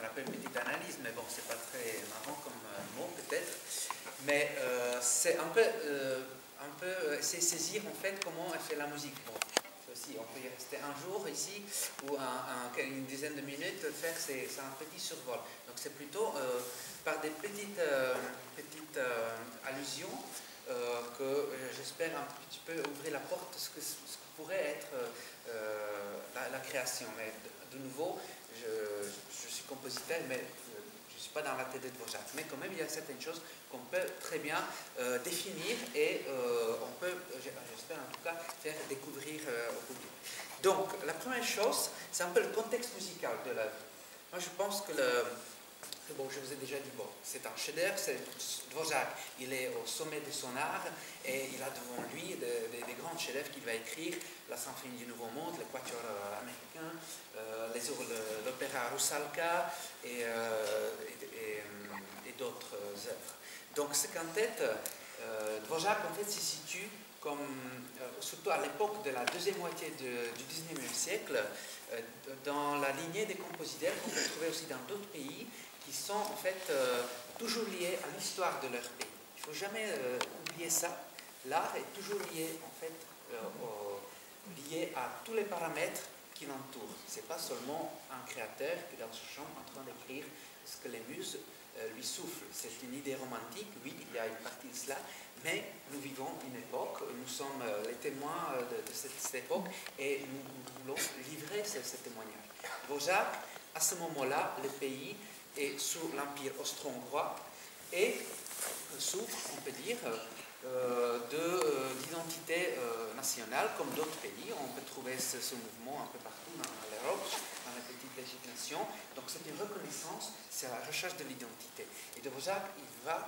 qu'on appelle petite analyse, mais bon, c'est pas très marrant comme mot peut-être. Mais c'est un peu essayer de saisir en fait comment elle fait la musique. Bon, aussi, on peut y rester un jour ici ou une dizaine de minutes faire c'est un petit survol. Donc c'est plutôt par des petites allusions que j'espère un petit peu ouvrir la porte de ce que pourrait être la création. Mais de nouveau, je suis compositeur, mais je ne suis pas dans la tête de Dvořák. Mais quand même, il y a certaines choses qu'on peut très bien définir et on peut, j'espère en tout cas, faire découvrir au public. Donc, la première chose, c'est un peu le contexte musical de l'œuvre. Moi, je pense que bon, je vous ai déjà dit, bon, c'est un chef-d'œuvre, Dvořák, il est au sommet de son art et il a devant lui des grands chefs-d'œuvre qu'il va écrire, la symphonie du Nouveau Monde, le quatuor américain, l'opéra Rusalka et d'autres œuvres. Donc ce quintet, Dvořák en fait se situe surtout à l'époque de la deuxième moitié du 19e siècle, dans la lignée des compositeurs qu'on peut trouver aussi dans d'autres pays, qui sont en fait toujours liés à l'histoire de leur pays. Il ne faut jamais oublier ça. L'art est toujours lié en fait lié à tous les paramètres qui l'entourent. Ce n'est pas seulement un créateur qui est dans sa chambre en train d'écrire ce que les muses lui soufflent. C'est une idée romantique, oui, il y a une partie de cela, mais nous vivons une époque, nous sommes les témoins de cette époque et nous voulons livrer ce témoignage. Dvořák, à ce moment-là, le pays est sous l'Empire austro-hongrois et souffre, on peut dire, d'identité nationale comme d'autres pays. On peut trouver ce mouvement un peu partout dans l'Europe, dans les petites législations. Donc c'est une reconnaissance, c'est la recherche de l'identité. Et Dvořák, il va,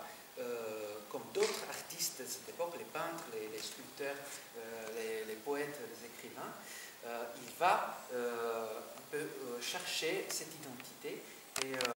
comme d'autres artistes de cette époque, les peintres, les sculpteurs, les poètes, les écrivains, il va un peu chercher cette identité et